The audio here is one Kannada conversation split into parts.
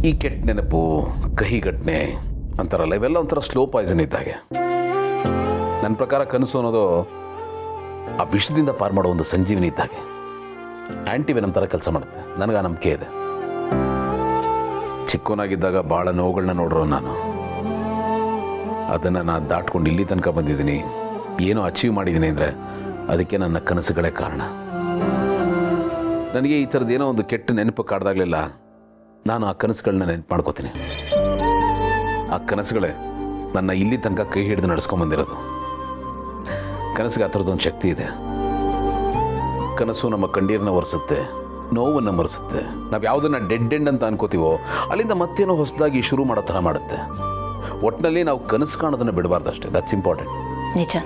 ಈ ಕೆಟ್ಟ ನೆನಪು, ಕಹಿ ಘಟನೆ ಅಂತಾರಲ್ಲ, ಇವೆಲ್ಲ ಒಂಥರ ಸ್ಲೋ ಪಾಯ್ಸನ್ ಇದ್ದಾಗೆ. ನನ್ನ ಪ್ರಕಾರ ಕನಸು ಅನ್ನೋದು ಆ ವಿಷದಿಂದ ಪಾರು ಮಾಡೋ ಒಂದು ಸಂಜೀವಿನಿ ಇದ್ದಾಗೆ. ಆ್ಯಂಟಿವೆನಮ್ ಥರ ಕೆಲಸ ಮಾಡುತ್ತೆ. ನನಗೆ ಆ ನಂಬಿಕೆ ಇದೆ. ಚಿಕ್ಕವನಾಗಿದ್ದಾಗ ಭಾಳ ನೋವುಗಳನ್ನ ನೋಡ್ರೋ ನಾನು. ಅದನ್ನು ನಾನು ದಾಟ್ಕೊಂಡು ಇಲ್ಲಿ ತನಕ ಬಂದಿದ್ದೀನಿ, ಏನೋ ಅಚೀವ್ ಮಾಡಿದ್ದೀನಿ ಅಂದರೆ ಅದಕ್ಕೆ ನನ್ನ ಕನಸುಗಳೇ ಕಾರಣ. ನನಗೆ ಈ ಥರದ್ದೇನೋ ಒಂದು ಕೆಟ್ಟ ನೆನಪು ಕಾಡ್ದಾಗಲೆಲ್ಲ ನಾನು ಆ ಕನಸುಗಳನ್ನ ನೆನಪು ಮಾಡ್ಕೋತೀನಿ. ಆ ಕನಸುಗಳೇ ನನ್ನ ಇಲ್ಲಿ ತನಕ ಕೈ ಹಿಡಿದು ನಡೆಸ್ಕೊಂಬಂದಿರೋದು. ಕನಸಿಗೆ ಆ ಥರದ್ದೊಂದು ಶಕ್ತಿ ಇದೆ. ಕನಸು ನಮ್ಮ ಕಣ್ಣೀರನ್ನ ಒರೆಸುತ್ತೆ, ನೋವನ್ನು ಮರೆಸುತ್ತೆ. ನಾವು ಯಾವುದನ್ನು ಡೆಡ್ ಎಂಡ್ ಅಂತ ಅನ್ಕೋತೀವೋ ಅಲ್ಲಿಂದ ಮತ್ತೇನೋ ಹೊಸದಾಗಿ ಶುರು ಮಾಡೋ ಥರ ಮಾಡುತ್ತೆ. ಒಟ್ಟಿನಲ್ಲಿ ನಾವು ಕನಸು ಕಾಣೋದನ್ನು ಬಿಡಬಾರ್ದು ಅಷ್ಟೇ. That's important. ನಿಜ.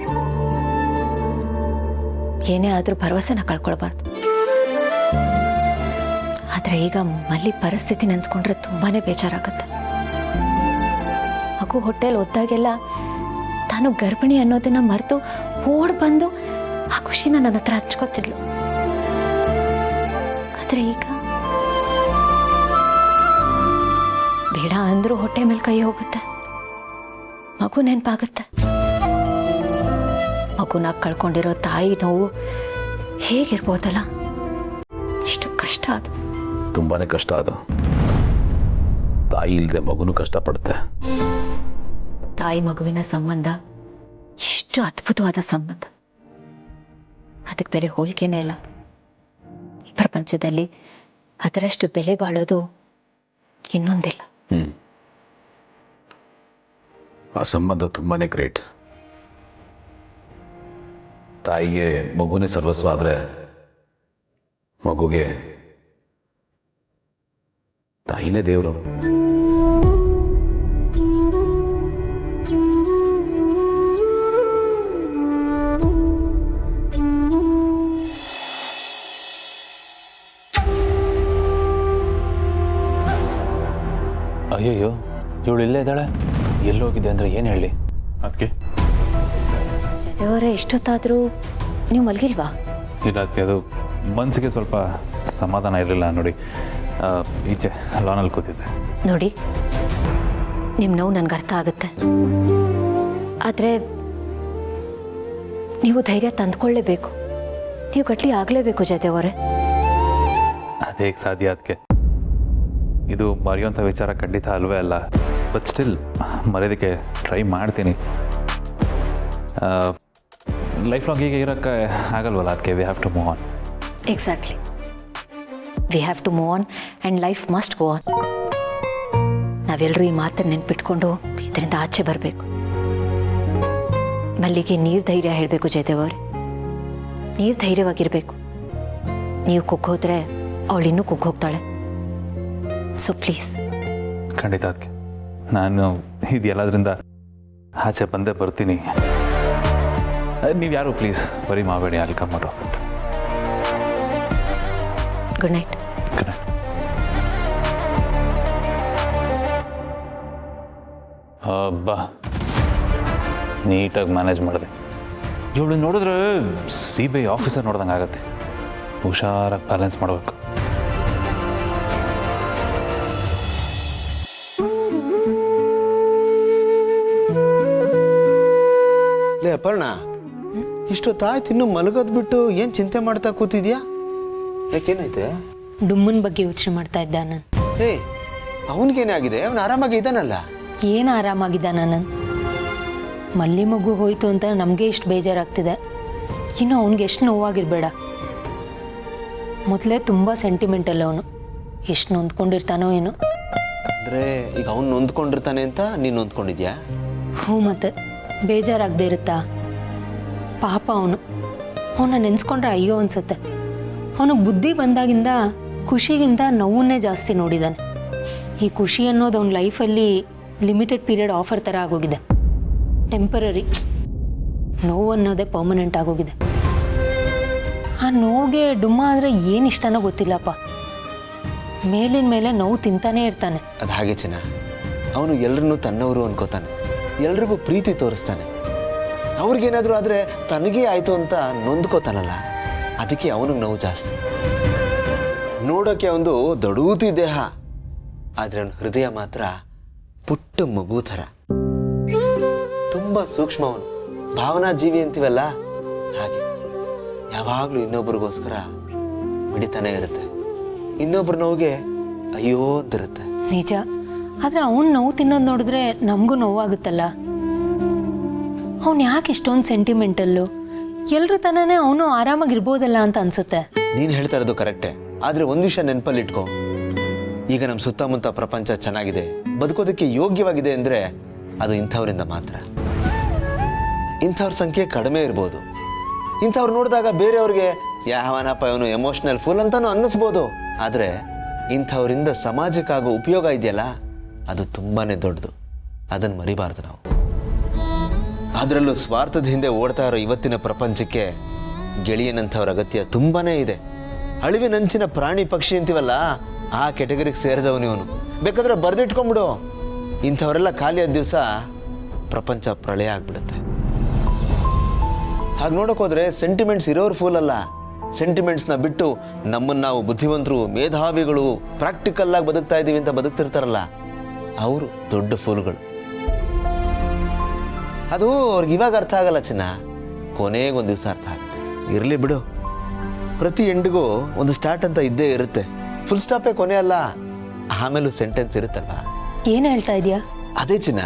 ಏನೇ ಆದರೂ ಭರವಸೆನ ಕಳ್ಕೊಳ್ಬಾರ್ದು. ಆದರೆ ಈಗ ಮಲ್ಲಿ ಪರಿಸ್ಥಿತಿ ನೆನೆಸ್ಕೊಂಡ್ರೆ ತುಂಬಾ ಬೇಜಾರಾಗುತ್ತೆ. ಮಗು ಹೊಟ್ಟೆಲಿ ಒದ್ದಾಗೆಲ್ಲ ತಾನು ಗರ್ಭಿಣಿ ಅನ್ನೋದನ್ನ ಮರೆತು ಓಡ್ ಬಂದು ಆ ಖುಷಿನ ನನ್ನ ಹತ್ರ ಹಂಚ್ಕೋತಿದ್ಲು. ಆದರೆ ಈಗ ಬೇಡ ಅಂದರೂ ಹೊಟ್ಟೆ ಮೇಲೆ ಕೈ ಹೋಗುತ್ತೆ, ಮಗು ನೆನಪಾಗುತ್ತೆ. ಮಗುನ ಕಳ್ಕೊಂಡಿರೋ ತಾಯಿ ನೋವು ಹೇಗಿರ್ಬೋದಲ್ಲ. ಎಷ್ಟು ಕಷ್ಟ ಅದು. ತುಂಬಾ ಕಷ್ಟ ಅದು. ತಾಯಿ ಇಲ್ಲದೆ ಮಗುನು ಕಷ್ಟಪಡುತ್ತೆ. ತಾಯಿ ಮಗುವಿನ ಸಂಬಂಧ ಎಷ್ಟು ಅದ್ಭುತವಾದ ಸಂಬಂಧ. ಅದಕ್ಕೆ ಬೇರೆ ಹೋಲಿಕೆನೇ ಇಲ್ಲ. ಈ ಪ್ರಪಂಚದಲ್ಲಿ ಅದರಷ್ಟು ಬೆಲೆ ಬಾಳೋದು ಇನ್ನೊಂದಿಲ್ಲ. ಆ ಸಂಬಂಧ ತುಂಬಾನೇ ಗ್ರೇಟ್. ತಾಯಿಗೆ ಮಗುನೇ ಸರ್ವಸ್ವ ಆದರೆ ಮಗುಗೆ ತಾಯಿನೇ ದೇವರು. ಅಯ್ಯಯ್ಯೋ, ಇವಳು ಇಲ್ಲೇ ಇದ್ದಾಳೆ. ಎಲ್ಲೋಗಿದೆ ಅಂದರೆ ಏನು ಹೇಳಿ? ಅದಕ್ಕೆ ದೇವರೇ, ಎಷ್ಟೊತ್ತಾದರೂ ನೀವು ಮಲಗಿಲ್ವಾ? ಇಲ್ಲ ಅದಕ್ಕೆ, ಅದು ಮನಸ್ಸಿಗೆ ಸ್ವಲ್ಪ ಸಮಾಧಾನ ಇರಲಿಲ್ಲ ನೋಡಿ. ಈಚೆ ಲಾನಲ್ಲಿ ಕೂತಿದ್ದೆ. ನೋಡಿ, ನಿಮ್ಮ ನೋವು ನನಗೆ ಅರ್ಥ ಆಗುತ್ತೆ. ಆದರೆ ನೀವು ಧೈರ್ಯ ತಂದ್ಕೊಳ್ಳೇಬೇಕು. ನೀವು ಗಟ್ಟಿ ಆಗಲೇಬೇಕು ಜೊತೆಯವರೇ. ಅದೇಗೆ ಸಾಧ್ಯ? ಅದಕ್ಕೆ ಇದು ಮರೆಯುವಂಥ ವಿಚಾರ ಖಂಡಿತ ಅಲ್ವೇ ಅಲ್ಲ. ಬಟ್ ಸ್ಟಿಲ್ ಮರೆಯೋದಕ್ಕೆ ಟ್ರೈ ಮಾಡ್ತೀನಿ. ಲೈಫ್ ಲಾಂಗ್ ಹೀಗೆ ಇರೋಕ್ಕೆ ಆಗಲ್ವಲ್ಲ. ಅದಕ್ಕೆ we have to move on. Exactly, we have to move on and life must go on. ನಾವೆಲ್ಲರೂ ಈ ಮಾತನ್ನು ನೆನ್ಪಿಟ್ಕೊಂಡು ಇದರಿಂದ ಆಚೆ ಬರಬೇಕು. ಮಲ್ಲಿಗೆ ನೀವು ಧೈರ್ಯ ಹೇಳಬೇಕು ಜಯದೇವರೇ. ನೀವು ಧೈರ್ಯವಾಗಿರಬೇಕು. ನೀವು ಕುಗ್ಗೋದ್ರೆ ಅವಳು ಇನ್ನೂ ಕುಗ್ಗೋಗ್ತಾಳೆ. So please. ಖಂಡಿತ ಅದಕ್ಕೆ ನಾನು ಇದು ಎಲ್ಲದರಿಂದ ಆಚೆ ಬಂದೇ ಬರ್ತೀನಿ. ನೀವು ಯಾರು ಪ್ಲೀಸ್ ಬರೀ ಮಾಡಬೇಡಿ. ಅಲ್ಲಿ ಕಮ್ಮರು. Good night. Good night. ಬಾ, ನೀಟಾಗಿ ಮ್ಯಾನೇಜ್ ಮಾಡಿದೆ. ಇವಳು ನೋಡಿದ್ರೆ CBI ಆಫೀಸರ್ ನೋಡ್ದಂಗೆ ಆಗತ್ತೆ. ಹುಷಾರಾಗಿ ಬ್ಯಾಲೆನ್ಸ್ ಮಾಡಬೇಕು. ಲೇ ಅಪರ್ಣ, ಇಷ್ಟೊತ್ತಾಯ್ತು ಇನ್ನೂ ಮಲಗೋದು ಬಿಟ್ಟು ಏನು ಚಿಂತೆ ಮಾಡ್ತಾ ಕೂತಿದ್ಯಾ? ಯಾಕೇನೈತೆ? ಡುಮ್ಮನ ಬಗ್ಗೆ ಯೋಚನೆ ಮಾಡ್ತಾ ಇದ್ದ ನಾನು. ಏ, ಅವನಿಗೇನೇ ಆಗಿದೆ? ಅವನು ಆರಾಮಾಗಿ ಇದ್ದಾನಲ್ಲ. ಏನು ಆರಾಮಾಗಿದ್ದ ನಾನು? ಮಲ್ಲಿ ಮಗು ಹೋಯ್ತು ಅಂತ ನಮಗೆ ಇಷ್ಟು ಬೇಜಾರಾಗ್ತಿದೆ, ಇನ್ನು ಅವ್ನಿಗೆ ಎಷ್ಟು ನೋವಾಗಿರ್ಬೇಡ. ಮೊದಲೇ ತುಂಬ ಸೆಂಟಿಮೆಂಟಲ್ ಅವನು. ಎಷ್ಟು ನೊಂದ್ಕೊಂಡಿರ್ತಾನೋ ಏನೋ. ಅಂದರೆ ಈಗ ಅವ್ನು ನೊಂದ್ಕೊಂಡಿರ್ತಾನೆ ಅಂತ ನೀನು ನೊಂದ್ಕೊಂಡಿದ್ಯಾ? ಹ್ಞೂ, ಮತ್ತೆ ಬೇಜಾರಾಗದೇ ಇರುತ್ತಾ? ಪಾಪ ಅವನ ನೆನೆಸ್ಕೊಂಡ್ರೆ ಅಯ್ಯೋ ಅನ್ಸುತ್ತೆ. ಅವನಿಗೆ ಬುದ್ಧಿ ಬಂದಾಗಿಂದ ಖುಷಿಗಿಂತ ನೋವನ್ನೇ ಜಾಸ್ತಿ ನೋಡಿದ್ದಾನೆ. ಈ ಖುಷಿ ಅನ್ನೋದು ಅವ್ನ ಲೈಫಲ್ಲಿ ಲಿಮಿಟೆಡ್ ಪೀರಿಯಡ್ ಆಫರ್ ಥರ ಆಗೋಗಿದೆ. ಟೆಂಪರರಿ. ನೋವು ಅನ್ನೋದೇ ಪರ್ಮನೆಂಟ್ ಆಗೋಗಿದೆ. ಆ ನೋವಿಗೆ ಡುಮ್ಮ ಆದರೆ ಏನು ಇಷ್ಟನೋ ಗೊತ್ತಿಲ್ಲಪ್ಪ. ಮೇಲಿನ ಮೇಲೆ ನೋವು ತಿಂತಾನೇ ಇರ್ತಾನೆ. ಅದು ಹಾಗೆ ಚಿನ್ನ. ಅವನು ಎಲ್ಲರನ್ನೂ ತನ್ನವರು ಅನ್ಕೋತಾನೆ, ಎಲ್ರಿಗೂ ಪ್ರೀತಿ ತೋರಿಸ್ತಾನೆ. ಅವ್ರಿಗೇನಾದರೂ ಆದರೆ ತನಗೇ ಆಯಿತು ಅಂತ ನೊಂದ್ಕೋತಾನಲ್ಲ, ಅದಕ್ಕೆ ಅವನಿಗೆ ನೋವು ಜಾಸ್ತಿ. ನೋಡೋಕ್ಕೆ ಒಂದು ದೊಡೂತಿ ದೇಹ, ಆದರೆ ಅವನ ಹೃದಯ ಮಾತ್ರ ಪುಟ್ಟ ಮಗು ಥರ. ತುಂಬ ಸೂಕ್ಷ್ಮ ಅವನು, ಭಾವನಾ ಜೀವಿ ಅಂತೀವಲ್ಲ ಹಾಗೆ. ಯಾವಾಗಲೂ ಇನ್ನೊಬ್ರಿಗೋಸ್ಕರ ಮಿಡಿತಾನೆ ಇರುತ್ತೆ, ಇನ್ನೊಬ್ರ ನೋವಿಗೆ ಅಯ್ಯೋ ಅಂತಿರುತ್ತೆ. ನಿಜ, ಆದರೆ ಅವ್ನು ನೋವು ತಿನ್ನೋದು ನೋಡಿದ್ರೆ ನಮಗೂ ನೋವಾಗುತ್ತಲ್ಲ. ಅವ್ನು ಯಾಕೆ ಇಷ್ಟೊಂದು ಸೆಂಟಿಮೆಂಟಲ್ಲು? ಎಲ್ರ ತನನೇ ಅವನು ಆರಾಮಾಗಿರ್ಬೋದಲ್ಲ ಅಂತ ಅನ್ಸುತ್ತೆ. ನೀನು ಹೇಳ್ತಾ ಇರೋದು ಕರೆಕ್ಟೇ, ಆದರೆ ಒಂದು ವಿಷಯ ನೆನಪಲ್ಲಿ ಇಟ್ಕೋ. ಈಗ ನಮ್ಮ ಸುತ್ತಮುತ್ತ ಪ್ರಪಂಚ ಚೆನ್ನಾಗಿದೆ, ಬದುಕೋದಕ್ಕೆ ಯೋಗ್ಯವಾಗಿದೆ ಅಂದರೆ ಅದು ಇಂಥವರಿಂದ ಮಾತ್ರ. ಇಂಥವ್ರ ಸಂಖ್ಯೆ ಕಡಿಮೆ ಇರ್ಬೋದು. ಇಂಥವ್ರು ನೋಡಿದಾಗ ಬೇರೆಯವ್ರಿಗೆ ಯಾವನಪ್ಪ ಇವನು ಎಮೋಷ್ನಲ್ ಫುಲ್ ಅಂತಾನು ಅನ್ನಿಸ್ಬೋದು. ಆದರೆ ಇಂಥವರಿಂದ ಸಮಾಜಕ್ಕಾಗೋ ಉಪಯೋಗ ಇದೆಯಲ್ಲ, ಅದು ತುಂಬಾ ದೊಡ್ಡದು. ಅದನ್ನು ಮರಿಬಾರ್ದು ನಾವು. ಅದರಲ್ಲೂ ಸ್ವಾರ್ಥದ ಹಿಂದೆ ಓಡ್ತಾ ಇರೋ ಇವತ್ತಿನ ಪ್ರಪಂಚಕ್ಕೆ ಗೆಳೆಯನಂಥವ್ರ ಅಗತ್ಯ ತುಂಬಾ ಇದೆ. ಅಳಿವಿನಂಚಿನ ಪ್ರಾಣಿ ಪಕ್ಷಿ ಅಂತೀವಲ್ಲ, ಆ ಕೆಟಗರಿಗೆ ಸೇರಿದವನು ಇವನು. ಬೇಕಾದ್ರೆ ಬರೆದಿಟ್ಕೊಂಬಿಡು. ಇಂಥವರೆಲ್ಲ ಖಾಲಿಯಾದ ದಿವಸ ಪ್ರಪಂಚ ಪ್ರಳಯ ಆಗ್ಬಿಡುತ್ತೆ. ಹಾಗೆ ನೋಡೋಕೋದ್ರೆ ಸೆಂಟಿಮೆಂಟ್ಸ್ ಇರೋರು ಫೂಲ್ ಅಲ್ಲ. ಸೆಂಟಿಮೆಂಟ್ಸ್ನ ಬಿಟ್ಟು ನಮ್ಮನ್ನು ನಾವು ಬುದ್ಧಿವಂತರು, ಮೇಧಾವಿಗಳು, ಪ್ರಾಕ್ಟಿಕಲ್ ಆಗಿ ಬದುಕ್ತಾ ಇದ್ದೀವಿ ಅಂತ ಬದುಕ್ತಿರ್ತಾರಲ್ಲ, ಅವರು ದೊಡ್ಡ ಫೂಲ್ಗಳು. ಅದು ಅವ್ರಿಗೆ ಇವಾಗ ಅರ್ಥ ಆಗಲ್ಲ ಚಿನ್ನ, ಕೊನೆಗೊಂದು ದಿವಸ ಅರ್ಥ ಆಗುತ್ತೆ. ಇರಲಿ ಬಿಡು, ಪ್ರತಿ ಎಂಡಿಗೂ ಒಂದು ಸ್ಟಾರ್ಟ್ ಅಂತ ಇದ್ದೇ ಇರುತ್ತೆ. ಫುಲ್ ಸ್ಟಾಪೇ ಕೊನೆ ಅಲ್ಲ, ಆಮೇಲೂ ಸೆಂಟೆನ್ಸ್ ಇರುತ್ತಲ್ವಾ. ಏನು ಹೇಳ್ತಾ ಇದೆಯಾ? ಅದೇ ಚಿನ್ನ,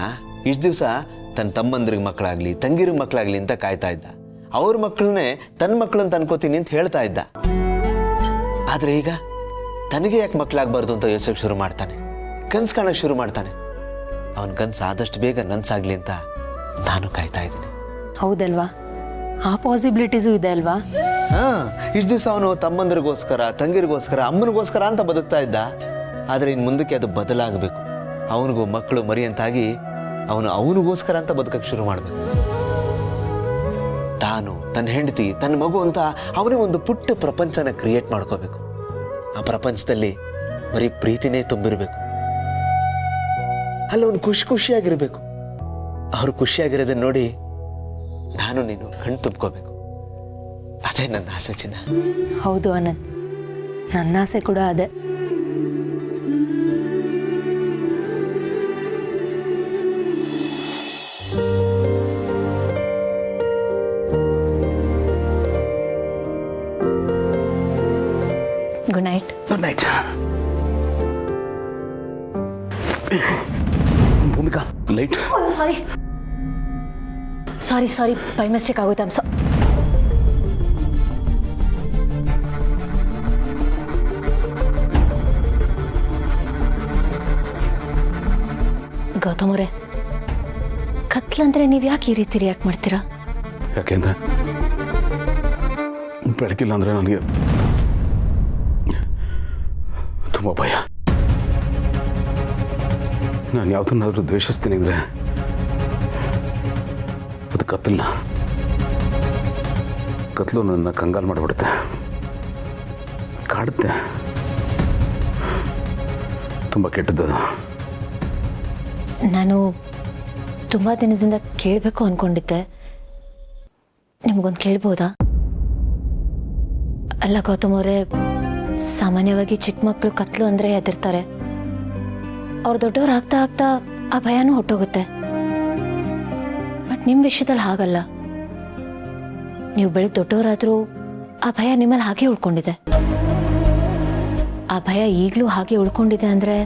ಇಷ್ಟು ದಿವಸ ತನ್ನ ತಮ್ಮಂದ್ರಿಗೆ ಮಕ್ಕಳಾಗ್ಲಿ, ತಂಗಿರಿಗೆ ಮಕ್ಕಳಾಗ್ಲಿ ಅಂತ ಕಾಯ್ತಾ ಇದ್ದ. ಅವ್ರ ಮಕ್ಕಳನ್ನೇ ತನ್ನ ಮಕ್ಕಳು ಅಂತ ಅನ್ಕೋತೀನಿ ಅಂತ ಹೇಳ್ತಾ ಇದ್ದ. ಆದರೆ ಈಗ ತನಗೆ ಯಾಕೆ ಮಕ್ಕಳಾಗಬಾರ್ದು ಅಂತ ಯೋಚಿಸಕ್ಕೆ ಶುರು ಮಾಡ್ತಾನೆ, ಕನ್ಸು ಕಾಣಕ್ಕೆ ಶುರು ಮಾಡ್ತಾನೆ. ಅವನ ಕನ್ಸು ಆದಷ್ಟು ಬೇಗ ನನ್ಸಾಗ್ಲಿ ಅಂತ ನಾನು ಕಾಯ್ತಾ ಇದ್ದೀನಿ. ಹೌದಲ್ವಾ? ಆ ಪಾಸಿಬಿಲಿಟೀಸು ಇದೆ ಅಲ್ವಾ? ಇಷ್ಟು ದಿವಸ ಅವನು ತಮ್ಮಂದ್ರಿಗೋಸ್ಕರ, ತಂಗಿರಿಗೋಸ್ಕರ, ಅಮ್ಮನಿಗೋಸ್ಕರ ಅಂತ ಬದುಕ್ತಾ ಇದ್ದ. ಆದರೆ ಇನ್ನು ಮುಂದಕ್ಕೆ ಅದು ಬದಲಾಗಬೇಕು. ಅವನಿಗೂ ಮಕ್ಕಳು ಮರಿ ಅಂತಾಗಿ ಅವನಿಗೋಸ್ಕರ ಅಂತ ಬದುಕಕ್ಕೆ ಶುರು ಮಾಡಬೇಕು. ತಾನು, ತನ್ನ ಹೆಂಡತಿ, ತನ್ನ ಮಗು ಅಂತ ಅವನೇ ಒಂದು ಪುಟ್ಟ ಪ್ರಪಂಚನ ಕ್ರಿಯೇಟ್ ಮಾಡ್ಕೋಬೇಕು. ಆ ಪ್ರಪಂಚದಲ್ಲಿ ಬರೀ ಪ್ರೀತಿನೇ ತುಂಬಿರಬೇಕು. ಅಲ್ಲಿ ಅವನು ಖುಷಿಯಾಗಿರ್ಬೇಕು. ಅವರು ಖುಷಿಯಾಗಿರೋದನ್ನ ನೋಡಿ ನಾನು ನೀನು ಕಣ್ಣು ತುಂಬ್ಕೋಬೇಕು. ಅದೇ ನನ್ನ ಆಸೆ ಚಿನ್ನ. ಹೌದು ಆನಂದ್, ನನ್ನ ಆಸೆ ಕೂಡ ಅದೇ. Good night. Good night. Bhoomika, light. Sorry by mistake ಆಗುತ್ತೆ. ಗೌತಮ್ ಅವರೇ, ಕತ್ಲಂದ್ರೆ ನೀವು ಯಾಕೆ ಈ ರೀತಿ ರಿಯಾಕ್ಟ್ ಮಾಡ್ತೀರಾ? ಯಾಕೆಂದ್ರೆ ಬೆಳಕಿಲ್ಲ ಅಂದರೆ ನನಗೆ ತುಂಬ ಭಯ. ನಾನು ಯಾವುದನ್ನಾದ್ರೂ ದ್ವೇಷಿಸ್ತೀನಿ ಅಂದರೆ ಅದು ಕತ್ಲು ನನ್ನ ಕಂಗಾಲು ಮಾಡಿಬಿಡುತ್ತೆ, ಕಾಡುತ್ತೆ. ತುಂಬ ಕೆಟ್ಟದ್ದು. ನಾನು ತುಂಬ ದಿನದಿಂದ ಕೇಳಬೇಕು ಅಂದ್ಕೊಂಡಿದ್ದೆ, ನಿಮಗೊಂದು ಕೇಳ್ಬೋದಾ? ಅಲ್ಲ ಗೌತಮ್ ಅವರೇ, ಸಾಮಾನ್ಯವಾಗಿ ಚಿಕ್ಕ ಮಕ್ಕಳು ಕತ್ಲು ಅಂದರೆ ಹೆದರ್ತಾರೆ. ಅವ್ರು ದೊಡ್ಡವ್ರು ಆಗ್ತಾ ಆ ಭಯನೂ ಹೊಟ್ಟೋಗುತ್ತೆ. ಬಟ್ ನಿಮ್ಮ ವಿಷಯದಲ್ಲಿ ಹಾಗಲ್ಲ. ನೀವು ಬೆಳೆದು ದೊಡ್ಡವರಾದರೂ ಆ ಭಯ ನಿಮ್ಮಲ್ಲಿ ಹಾಗೆ ಉಳ್ಕೊಂಡಿದೆ. ಆ ಭಯ ಈಗಲೂ ಹಾಗೆ ಉಳ್ಕೊಂಡಿದೆ ಅಂದರೆ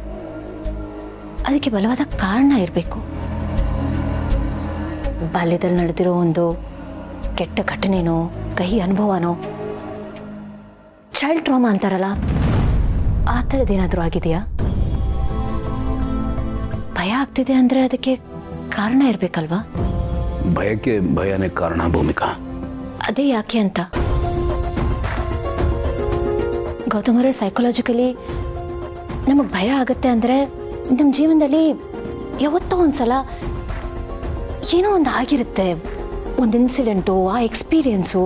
ಅದಕ್ಕೆ ಬಲವಾದ ಕಾರಣ ಇರಬೇಕು. ಬಾಲ್ಯದಲ್ಲಿ ನಡೆದಿರೋ ಒಂದು ಕೆಟ್ಟ ಘಟನೆನೋ, ಕಹಿ ಅನುಭವನೋ, ಚೈಲ್ಡ್ ಟ್ರಾಮಾ ಅಂತಾರಲ್ಲ, ಆ ಥರದ್ದೇನಾದರೂ ಆಗಿದೆಯಾ? ಭಯ ಆಗ್ತಿದೆ ಅಂದರೆ ಅದಕ್ಕೆ ಕಾರಣ ಇರಬೇಕಲ್ವಾ? ಭಯಕ್ಕೆ ಭಯನೇ ಕಾರಣ ಭೂಮಿಕಾ. ಅದೇ ಯಾಕೆ ಅಂತ ಗೌತಮರೇ, ಸೈಕಾಲಜಿಕಲಿ ನಮಗೆ ಭಯ ಆಗುತ್ತೆ ಅಂದರೆ ನಮ್ಮ ಜೀವನದಲ್ಲಿ ಯಾವತ್ತೋ ಒಂದ್ಸಲ ಏನೋ ಒಂದು ಆಗಿರುತ್ತೆ, ಒಂದು ಇನ್ಸಿಡೆಂಟು, ಆ ಎಕ್ಸ್ಪೀರಿಯೆನ್ಸು,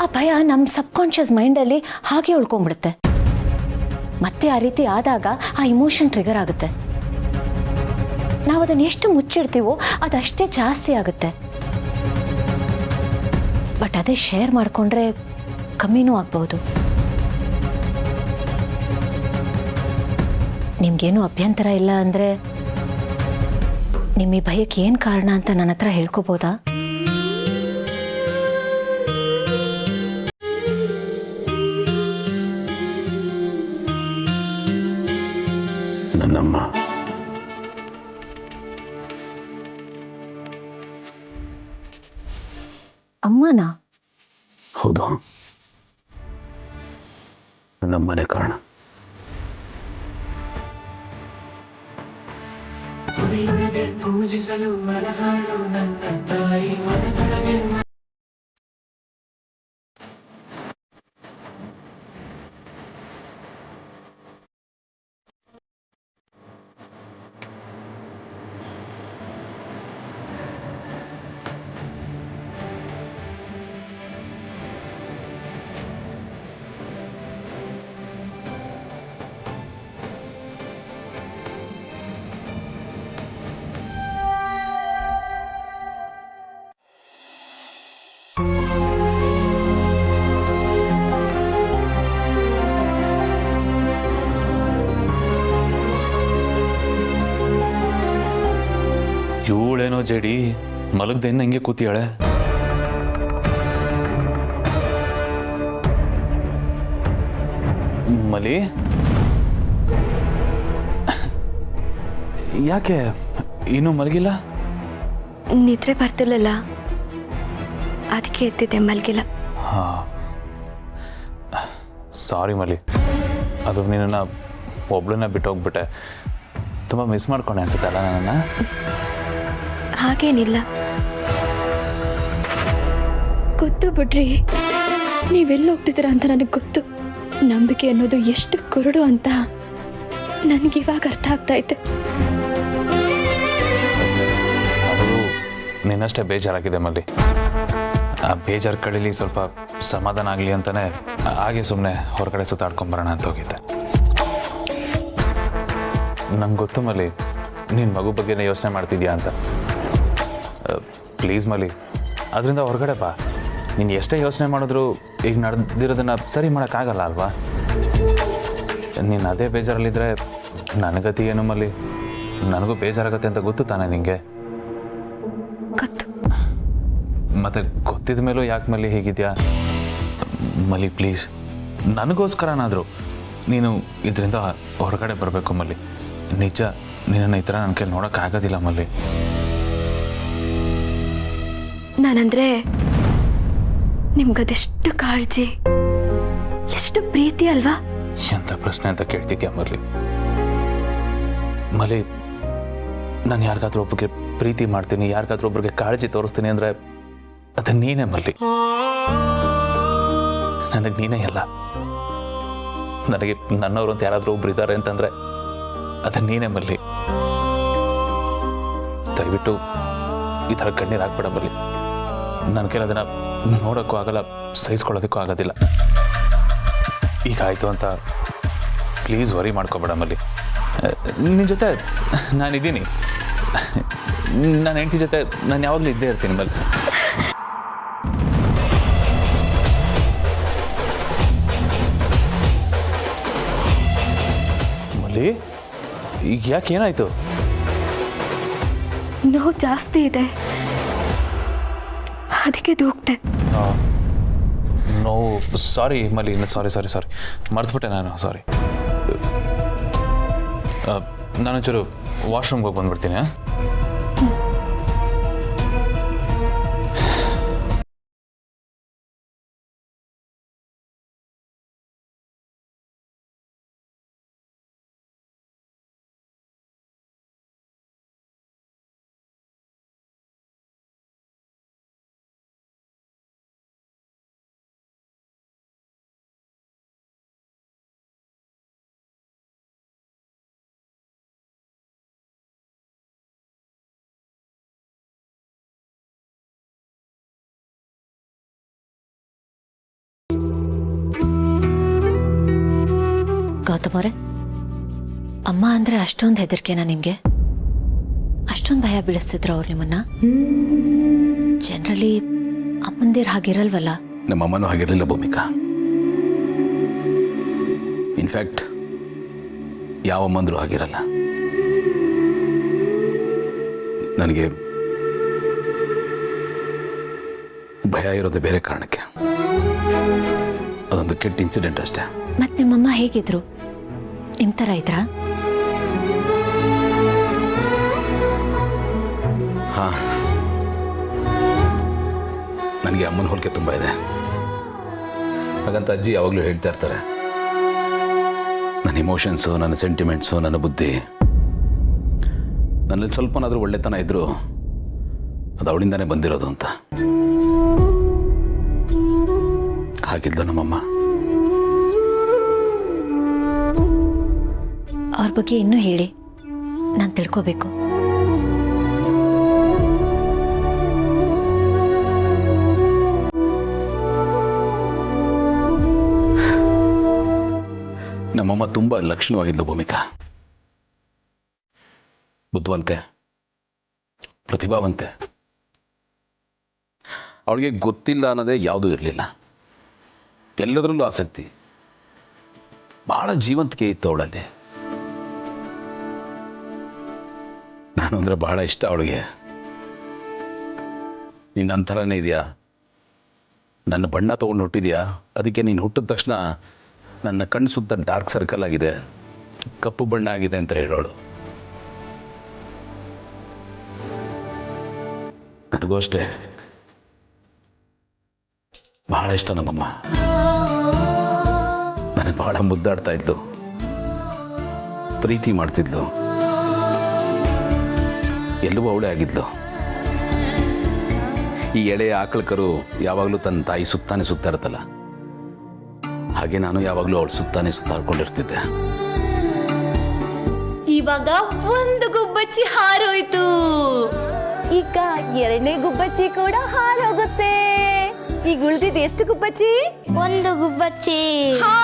ಆ ಭಯ ನಮ್ಮ ಸಬ್ಕಾನ್ಷಿಯಸ್ ಮೈಂಡಲ್ಲಿ ಹಾಗೆ ಉಳ್ಕೊಂಡ್ಬಿಡುತ್ತೆ. ಮತ್ತೆ ಆ ರೀತಿ ಆದಾಗ ಆ ಇಮೋಷನ್ ಟ್ರಿಗರ್ ಆಗುತ್ತೆ. ನಾವು ಅದನ್ನು ಎಷ್ಟು ಮುಚ್ಚಿಡ್ತೀವೋ ಅದಷ್ಟೇ ಜಾಸ್ತಿ ಆಗುತ್ತೆ. ಬಟ್ ಅದೇ ಶೇರ್ ಮಾಡಿಕೊಂಡ್ರೆ ಕಮ್ಮಿನೂ ಆಗ್ಬೋದು. ನಿಮ್ಗೇನು ಅಭ್ಯಂತರ ಇಲ್ಲ ಅಂದರೆ ನಿಮ್ಮ ಈ ಭಯಕ್ಕೆ ಏನು ಕಾರಣ ಅಂತ ನನ್ನ ಹತ್ರ ಹೇಳ್ಕೊಬೋದಾ? ನನ್ನಮ್ಮ ಅಮ್ಮನಾ? ಹೌದು, ನಮ್ಮನೆ ಕಾರಣ. ಇವಳೇನೋ ಜಡಿ ಮಲಗ್ದೇನು ಹಿಂಗೆ ಕೂತಿಯಾಳೆ. ಮಲಿ, ಯಾಕೆ ಇನ್ನೂ ಮಲಗಿಲ್ಲ? ನಿದ್ರೆ ಬರ್ತಿರ್ಲಿಲ್ಲ, ಅದಕ್ಕೆ ಎತ್ತಿದ್ದೆ, ಮಲಗಿಲ್ಲ. ಹಾಂ, ಸಾರಿ ಮಲಿ, ಅದು ನಿನ್ನನ್ನು ಒಬ್ಳನ್ನ ಬಿಟ್ಟು ಹೋಗ್ಬಿಟ್ಟೆ. ತುಂಬ ಮಿಸ್ ಮಾಡ್ಕೊಂಡೆ ಅನ್ಸುತ್ತಲ್ಲ ನನ್ನನ್ನು? ಹಾಗೇನಿಲ್ಲ, ಗೊತ್ತು ಬಿಡ್ರಿ. ನೀವೆಲ್ಲಿ ಹೋಗ್ತಿದ್ದೀರ ಅಂತ ನನಗೆ ಗೊತ್ತು. ನಂಬಿಕೆ ಅನ್ನೋದು ಎಷ್ಟು ಕುರುಡು ಅಂತ ನನಗಿವಾಗ ಅರ್ಥ ಆಗ್ತಾ ಐತೆ. ಅದು ನಿನ್ನಷ್ಟೇ ಬೇಜಾರಾಗಿದೆ ಮಲ್ಲಿ. ಆ ಬೇಜಾರು ಕಳೀಲಿ, ಸ್ವಲ್ಪ ಸಮಾಧಾನ ಆಗಲಿ ಅಂತಲೇ ಹಾಗೆ ಸುಮ್ಮನೆ ಹೊರಗಡೆ ಸುತ್ತಾಡ್ಕೊಂಬರೋಣ ಅಂತ ಹೋಗಿದ್ದೆ. ನಂಗೆ ಗೊತ್ತು ಮಲ್ಲಿ, ನೀನು ಮಗು ಬಗ್ಗೆನೇ ಯೋಚನೆ ಮಾಡ್ತಿದ್ಯಾ ಅಂತ. ಪ್ಲೀಸ್ ಮಲ್ಲಿ, ಅದರಿಂದ ಹೊರಗಡೆ ಬಾ. ನೀನು ಎಷ್ಟೇ ಯೋಚನೆ ಮಾಡಿದ್ರು ಈಗ ನಡೆದಿರೋದನ್ನು ಸರಿ ಮಾಡೋಕ್ಕಾಗಲ್ಲ ಅಲ್ವಾ? ನೀನು ಅದೇ ಬೇಜಾರಲ್ಲಿದ್ದರೆ ನನಗತಿ ಏನು ಮಲ್ಲಿ? ನನಗೂ ಬೇಜಾರಾಗತ್ತೆ ಅಂತ ಗೊತ್ತು ತಾನೇ ನಿನಗೆ? ಗೊತ್ತು. ಮತ್ತು ಗೊತ್ತಿದ ಮೇಲೂ ಯಾಕೆ ಮಲ್ಲಿ ಹೀಗಿದೆಯಾ? ಮಲ್ಲಿ ಪ್ಲೀಸ್, ನನಗೋಸ್ಕರನಾದರೂ ನೀನು ಇದರಿಂದ ಹೊರಗಡೆ ಬರಬೇಕು ಮಲ್ಲಿ. ನಿಜ, ನಿನ್ನನ್ನು ಈ ಥರ ನನ್ನ ಕೈಲಿ ನೋಡೋಕ್ಕಾಗೋದಿಲ್ಲ ಮಲ್ಲಿ. ನಾನಂದ್ರೆ ನಿಮ್ಗದೆಷ್ಟು ಕಾಳಜಿ, ಎಷ್ಟು ಪ್ರೀತಿ ಅಲ್ವಾ? ಎಂಥ ಪ್ರಶ್ನೆ ಅಂತ ಕೇಳ್ತಿದ್ಯಾ ಮಲ್ಲಿ? ಮಲ್ಲಿ, ನಾನು ಯಾರಿಗಾದ್ರೂ ಒಬ್ಬರಿಗೆ ಪ್ರೀತಿ ಮಾಡ್ತೀನಿ, ಯಾರಿಗಾದ್ರೂ ಒಬ್ರಿಗೆ ಕಾಳಜಿ ತೋರಿಸ್ತೀನಿ ಅಂದರೆ ಅದು ನೀನೇ ಮಲ್ಲಿ. ನನಗೆ ನೀನೇ ಅಲ್ಲ. ನನಗೆ ನನ್ನವರು ಅಂತ ಯಾರಾದರೂ ಒಬ್ರು ಇದ್ದಾರೆ ಅಂತಂದರೆ ಅದು ನೀನೇ ಮಲ್ಲಿ. ದಯವಿಟ್ಟು ಈ ಥರ ಕಣ್ಣೀರು ಹಾಕ್ಬೇಡ ಮಲ್ಲಿ. ನನ್ನ ಕೈಲಿ ಅದನ್ನು ನೋಡೋಕ್ಕೂ ಆಗಲ್ಲ, ಸಹಿಸ್ಕೊಳ್ಳೋದಕ್ಕೂ ಆಗೋದಿಲ್ಲ. ಈಗ ಆಯಿತು ಅಂತ ಪ್ಲೀಸ್ ವರಿ ಮಾಡ್ಕೋಬೇಡ ಮಲ್ಲಿ. ನಿನ್ನ ಜೊತೆ ನಾನಿದ್ದೀನಿ. ನನ್ನ ಹೆಂಡತಿ ಜೊತೆ ನಾನು ಯಾವಾಗಲೂ ಇದ್ದೇ ಇರ್ತೀನಿ ಮಲ್ಲಿ. ಮಲ್ಲಿ, ಈಗ ಯಾಕೆ ಏನಾಯಿತು? ನೋವು ಜಾಸ್ತಿ ಇದೆ, ಅದಕ್ಕೆ ದೂಕ್ತೆ. ನೋವು? ಸಾರಿ ಮಲ್ಲಿ, ಸಾರಿ ಮರ್ತ್ಬಿಟ್ಟೆ ನಾನು. ಸಾರಿ. ನಾನೊಂಚೂರು ವಾಶ್ರೂಮ್ಗೆ ಹೋಗಿ ಬಂದ್ಬಿಡ್ತೀನಿ. ಗೌತಮ್ ಅವರೇ, ಅಮ್ಮ ಅಂದರೆ ಅಷ್ಟೊಂದು ಹೆದರಿಕೆನಾ ನಿಮಗೆ? ಅಷ್ಟೊಂದು ಭಯ ಬೀಳಿಸ್ತಿದ್ರು ಅವ್ರು ನಿಮ್ಮನ್ನ? ಜನರಲಿ ಅಮ್ಮಂದಿರು ಹಾಗಿರಲ್ವಲ್ಲ? ನಮ್ಮ ಅಮ್ಮನೂ ಹಾಗಿರಲಿಲ್ಲ ಭೂಮಿಕಾ. ಇನ್ಫ್ಯಾಕ್ಟ್ ಯಾವ ಅಮ್ಮಂದ್ರು ಆಗಿರಲ್ಲ. ನನಗೆ ಭಯ ಇರೋದು ಬೇರೆ ಕಾರಣಕ್ಕೆ. ಅದೊಂದು ಕೆಟ್ಟ ಇನ್ಸಿಡೆಂಟ್ ಅಷ್ಟೇ. ಮತ್ತೆ ನಿಮ್ಮಮ್ಮ ಹೇಗಿದ್ರು? ನಿಮ್ಮ ಥರ ಇದ್ರಾ? ಹಾಂ, ನನಗೆ ಅಮ್ಮನ ಹೋಲಿಕೆ ತುಂಬ ಇದೆ. ಹಾಗಂತ ಅಜ್ಜಿ ಯಾವಾಗಲೂ ಹೇಳ್ತಾ ಇರ್ತಾರೆ, ನನ್ನ ಇಮೋಷನ್ಸು, ನನ್ನ ಸೆಂಟಿಮೆಂಟ್ಸು, ನನ್ನ ಬುದ್ಧಿ, ನನ್ನಲ್ಲಿ ಸ್ವಲ್ಪನಾದರೂ ಒಳ್ಳೆತನ ಇದ್ದರೂ ಅದು ಅವಳಿಂದಾನೇ ಬಂದಿರೋದು ಅಂತ. ಹಾಗಿದ್ಲು ನಮ್ಮಮ್ಮ. ಅವ್ರ ಬಗ್ಗೆ ಇನ್ನೂ ಹೇಳಿ, ನಾನು ತಿಳ್ಕೋಬೇಕು. ನಮ್ಮಮ್ಮ ತುಂಬ ಲಕ್ಷಣವಾಗಿದ್ಲು ಭೂಮಿಕಾ. ಬುದ್ಧಿವಂತೆ, ಪ್ರತಿಭಾವಂತೆ. ಅವಳಿಗೆ ಗೊತ್ತಿಲ್ಲ ಅನ್ನೋದೇ ಯಾವುದೂ ಇರಲಿಲ್ಲ. ಎಲ್ಲದರಲ್ಲೂ ಆಸಕ್ತಿ, ಬಹಳ ಜೀವಂತಿಕೆ ಇತ್ತು ಅವಳಲ್ಲಿ. ನಾನು ಅಂದರೆ ಬಹಳ ಇಷ್ಟ ಅವಳಿಗೆ. ನೀನು ನನ್ನ ಥರನೇ ಇದೆಯಾ, ನನ್ನ ಬಣ್ಣ ತೊಗೊಂಡು ಹುಟ್ಟಿದ್ಯಾ, ಅದಕ್ಕೆ ನೀನು ಹುಟ್ಟಿದ ತಕ್ಷಣ ನನ್ನ ಕಣ್ಣು ಸುತ್ತ ಡಾರ್ಕ್ ಸರ್ಕಲ್ ಆಗಿದೆ, ಕಪ್ಪು ಬಣ್ಣ ಆಗಿದೆ ಅಂತ ಹೇಳೋಳು. ನನಗೂ ಅಷ್ಟೇ ಬಹಳ ಇಷ್ಟ ನಮ್ಮಮ್ಮ. ನನಗೆ ಬಹಳ ಮುದ್ದಾಡ್ತಾ ಇದ್ಲು, ಪ್ರೀತಿ ಮಾಡ್ತಿದ್ಲು, ಎಲ್ಲವೂ ಅವಳೇ ಆಗಿದ್ಲು. ಈ ಎಳೆಯ ಆಕಳಕರು ಯಾವಾಗಲೂ ತನ್ನ ತಾಯಿ ಸುತ್ತಾನೆ ಸುತ್ತಾಡ್ತಲ್ಲ, ಹಾಗೆ ನಾನು ಯಾವಾಗಲೂ ಅವಳು ಸುತ್ತಾನೆ ಸುತ್ತಾಡ್ಕೊಂಡಿರ್ತಿದ್ದೆ. ಇವಾಗ ಒಂದು ಗುಬ್ಬಚ್ಚಿ ಹಾರೋಯ್ತು, ಈಗ ಎರಡನೇ ಗುಬ್ಬಚ್ಚಿ ಕೂಡ ಹಾರೋಗುತ್ತೆ. ಈಗ ಉಳಿದಿದ್ದು ಎಷ್ಟು ಗುಬ್ಬಚ್ಚಿ? ಒಂದು ಗುಬ್ಬಚ್ಚಿ. ಹಾ,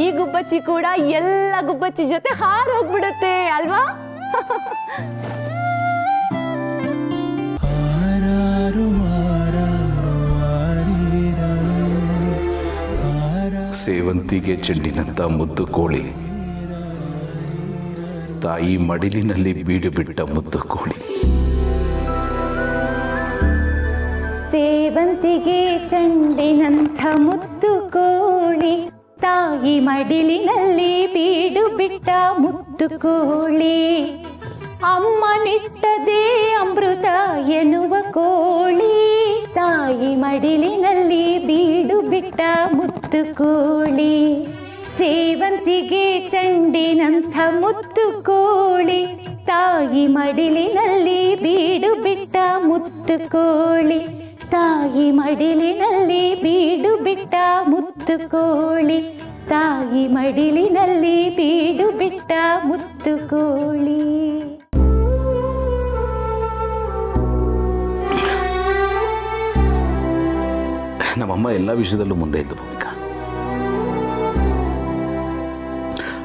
ಈ ಗುಬ್ಬಚ್ಚಿ ಕೂಡ ಎಲ್ಲ ಗುಬ್ಬಚ್ಚಿ ಜೊತೆ ಹಾರೋಗ್ಬಿಡುತ್ತೆ ಅಲ್ವಾ? ಸೇವಂತಿಗೆ ಚೆಂಡಿನಂತ ಮುದ್ದು ಕೋಳಿ, ತಾಯಿ ಮಡಿಲಿನಲ್ಲಿ ಬೀಡು ಬಿಟ್ಟ ಮುದ್ದು ಕೋಳಿ. ಸೇವಂತಿಗೆ ಚೆಂಡಿನಂಥ ಮುದ್ದು ಕೋಳಿ, ತಾಯಿ ಮಡಿಲಿನಲ್ಲಿ ಬೀಡು ಬಿಟ್ಟ ಮುದ್ದು ಕೋಳಿ. ಅಮ್ಮನಿಟ್ಟದೇ ಅಮೃತ ಎನ್ನುವ ಕೋಳಿ, ತಾಯಿ ಮಡಿಲಿನಲ್ಲಿ ಬೀಡು ಬಿಟ್ಟ ಮುದ್ದು ಕೋಳಿ. ಸೇವಂತಿಗೆ ಚೆಂಡಿನಂಥ ಮುದ್ದು ಕೋಳಿ, ತಾಯಿ ಮಡಿಲಿನಲ್ಲಿ ಬೀಡು ಬಿಟ್ಟ ಮುದ್ದು ಕೋಳಿ. ತಾಯಿ ಮಡಿಲಿನಲ್ಲಿ ಬೀಡು ಬಿಟ್ಟ ಮುದ್ದು ಕೋಳಿ, ತಾಯಿ ಮಡಿಲಿನಲ್ಲಿ ಬೀಡು ಬಿಟ್ಟ ಮುದ್ದು ಕೋಳಿ. ನಮ್ಮಮ್ಮ ಎಲ್ಲ ವಿಷಯದಲ್ಲೂ ಮುಂದೆ ಇದ್ಲು ಭೂಮಿಕಾ.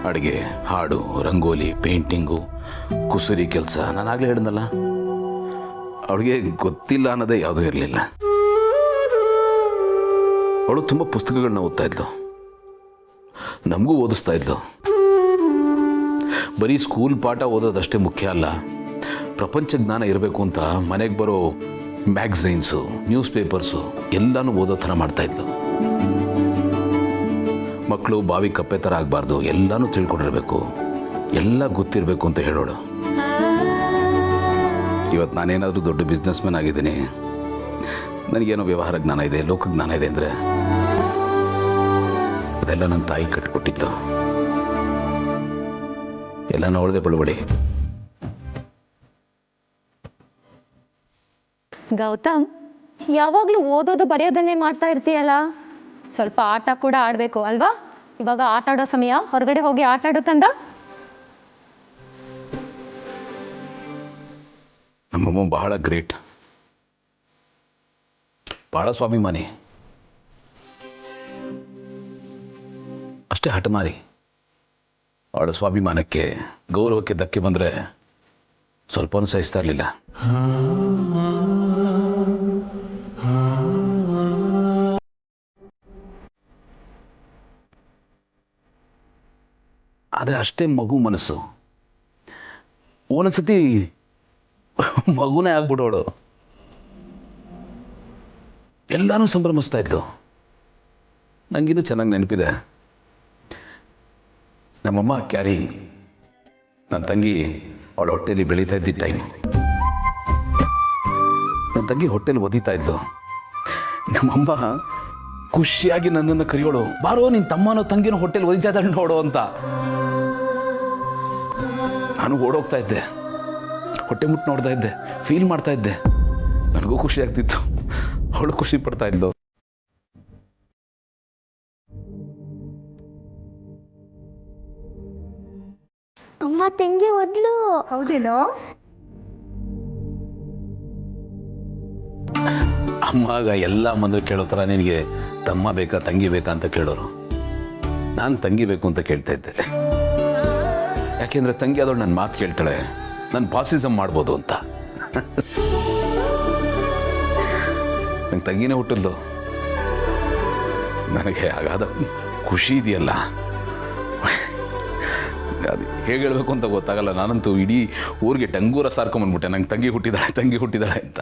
ಅಡುಗೆ, ಹಾಡು, ರಂಗೋಲಿ, ಪೇಂಟಿಂಗು, ಕುಸುರಿ ಕೆಲಸ. ನಾನಾಗಲೇ ಹೇಳಿದ್ನಲ್ಲ, ಅವಳಿಗೆ ಗೊತ್ತಿಲ್ಲ ಅನ್ನೋದೇ ಯಾವುದೂ ಇರಲಿಲ್ಲ. ಅವಳು ತುಂಬ ಪುಸ್ತಕಗಳನ್ನ ಓದ್ತಾ ಇದ್ಲು, ನಮಗೂ ಓದಿಸ್ತಾ ಇದ್ಲು. ಬರೀ ಸ್ಕೂಲ್ ಪಾಠ ಓದೋದಷ್ಟೇ ಮುಖ್ಯ ಅಲ್ಲ, ಪ್ರಪಂಚ ಜ್ಞಾನ ಇರಬೇಕು ಅಂತ ಮನೆಗೆ ಬರೋ ಮ್ಯಾಗಝೈನ್ಸು, ನ್ಯೂಸ್ ಪೇಪರ್ಸು ಎಲ್ಲನೂ ಓದೋ ಥರ ಮಾಡ್ತಾಯಿದ್ಲು. ಮಕ್ಕಳು ಬಾವಿ ಕಪ್ಪೆ ಥರ ಆಗಬಾರ್ದು, ಎಲ್ಲನೂ ತಿಳ್ಕೊಂಡಿರಬೇಕು, ಎಲ್ಲ ಗೊತ್ತಿರಬೇಕು ಅಂತ ಹೇಳೋಳು. ಇವತ್ತು ನಾನೇನಾದರೂ ದೊಡ್ಡ ಬಿಸ್ನೆಸ್ ಮ್ಯಾನ್ ಆಗಿದ್ದೀನಿ, ನನಗೇನೋ ವ್ಯವಹಾರ ಜ್ಞಾನ ಇದೆ, ಲೋಕಜ್ಞಾನ ಇದೆ ಅಂದರೆ ಅದೆಲ್ಲ ನನ್ನ ತಾಯಿ ಕಟ್ಟಿಕೊಟ್ಟಿತ್ತು. ಎಲ್ಲ ನೋಡದೆ ಬಳುವಳಿ. ಗೌತಮ್, ಯಾವಾಗಲೂ ಓದೋದು ಬರೆಯೋದನ್ನೇ ಮಾಡ್ತಾ ಇರ್ತೀಯಲ್ಲ, ಸ್ವಲ್ಪ ಆಟ ಕೂಡ ಆಡಬೇಕು ಅಲ್ವಾ? ಇವಾಗ ಆಟ ಆಡೋ ಸಮಯ, ಹೊರಗಡೆ ಹೋಗಿ ಆಟ ಆಡೋ ತಂದ. ನಮ್ಮಮ್ಮ ಬಹಳ ಗ್ರೇಟ್, ಬಹಳ ಸ್ವಾಭಿಮಾನಿ, ಅಷ್ಟೇ ಹಠಮಾರಿ. ಅವಳ ಸ್ವಾಭಿಮಾನಕ್ಕೆ, ಗೌರವಕ್ಕೆ ಧಕ್ಕೆ ಬಂದರೆ ಸ್ವಲ್ಪನೂ ಸಹಿಸ್ತಾ ಇರಲಿಲ್ಲ. ಆದರೆ ಅಷ್ಟೇ ಮಗು ಮನಸ್ಸು. ಒಂದೊಂದ್ಸತಿ ಮಗುನೇ ಆಗ್ಬಿಡೋಳು. ಎಲ್ಲನೂ ಸಂಭ್ರಮಿಸ್ತಾ ಇದ್ಲು. ನನಗಿನ್ನೂ ಚೆನ್ನಾಗಿ ನೆನಪಿದೆ, ನಮ್ಮಮ್ಮ ಕ್ಯಾರಿ ನನ್ನ ತಂಗಿ ಅವಳ ಹೊಟ್ಟೆಯಲ್ಲಿ ಬೆಳೀತಾ ಇದ್ದಿದ್ದ ಟೈಮ್. ನನ್ನ ತಂಗಿ ಹೊಟ್ಟೆಲಿ ಒದೀತಾ ಇದ್ಲು. ನಮ್ಮಮ್ಮ ಖುಷಿಯಾಗಿ ನನ್ನನ್ನು ಕರೆಯೋಳು, ಬಾರೋ ನಿನ್ನ ತಮ್ಮನೋ ತಂಗಿನೋ ಹೊಟ್ಟೆಲಿ ಒದೀತಾ ಇದ್ದಾಳೆ ನೋಡು ಅಂತ. ನಾನು ಓಡೋಗ್ತಾ ಇದ್ದೆ, ಹೊಟ್ಟೆ ಮುಟ್ಟು ನೋಡ್ತಾ ಇದ್ದೆ, ಫೀಲ್ ಮಾಡ್ತಾ ಇದ್ದೆ. ನನಗೂ ಖುಷಿ ಆಗ್ತಿತ್ತು, ಅವಳು ಖುಷಿ ಪಡ್ತಾ ಇದ್ಲು. ಅಮ್ಮ ತಂಗಿ ಒದ್ಲು. ಹೌದೇನೋ? ಅಮ್ಮಾಗ ಎಲ್ಲ ಮಂದ್ರು ಕೇಳೋ ಥರ ನಿನಗೆ ತಮ್ಮ ಬೇಕಾ ತಂಗಿ ಬೇಕಾ ಅಂತ ಕೇಳೋರು. ನಾನು ತಂಗಿ ಬೇಕು ಅಂತ ಕೇಳ್ತಾ ಇದ್ದೆ. ಯಾಕೆಂದರೆ ತಂಗಿ ಆದವಳು ನನ್ನ ಮಾತು ಕೇಳ್ತಾಳೆ, ನಾನು ಪಾಸಿಸಮ್ ಮಾಡ್ಬೋದು ಅಂತ. ನಂಗೆ ತಂಗಿನೇ ಹುಟ್ಟಿದ್ಲು. ನನಗೆ ಆಗಾದ ಖುಷಿ ಇದೆಯಲ್ಲ, ಅದು ಹೇಗೆ ಹೇಳಬೇಕು ಅಂತ ಗೊತ್ತಾಗಲ್ಲ. ನಾನಂತೂ ಇಡೀ ಊರಿಗೆ ಡಂಗೂರ ಸಾರ್ಕೊಂಬಂದ್ಬಿಟ್ಟೆ, ನಂಗೆ ತಂಗಿ ಹುಟ್ಟಿದಾಳೆ ಅಂತ.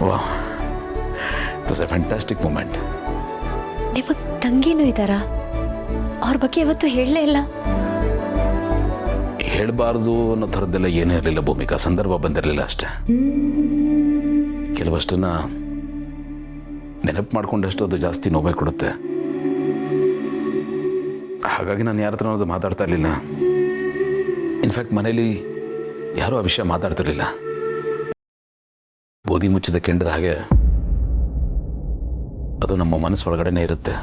ವಾ, it was a fantastic moment. ನಿಮಗೆ ತಂಗಿನೂ ಇದ್ದಾರಾ? ಅವ್ರ ಬಗ್ಗೆ ಯಾವತ್ತೂ ಹೇಳಲೇ ಇಲ್ಲ. ಹೇಳಬಾರ್ದು ಅನ್ನೋ ಥರದ್ದೆಲ್ಲ ಏನೂ ಇರಲಿಲ್ಲ ಭೂಮಿಕಾ, ಸಂದರ್ಭ ಬಂದಿರಲಿಲ್ಲ ಅಷ್ಟೆ. ಕೆಲವಷ್ಟನ್ನು ನೆನಪು ಮಾಡಿಕೊಂಡಷ್ಟು ಅದು ಜಾಸ್ತಿ ನೋವೇ ಕೊಡುತ್ತೆ. ಹಾಗಾಗಿ ನಾನು ಯಾರ ಹತ್ರ ಅದು ಮಾತಾಡ್ತಾ ಇರಲಿಲ್ಲ. ಇನ್ಫ್ಯಾಕ್ಟ್ ಮನೇಲಿ ಯಾರೂ ಆ ವಿಷಯ ಮಾತಾಡ್ತಿರ್ಲಿಲ್ಲ. ಗೋಧಿ ಮುಚ್ಚಿದ ಕೆಂಡದ ಹಾಗೆ ಅದು ನಮ್ಮ ಮನಸ್ಸೊಳಗಡೆನೇ ಇರುತ್ತೆ.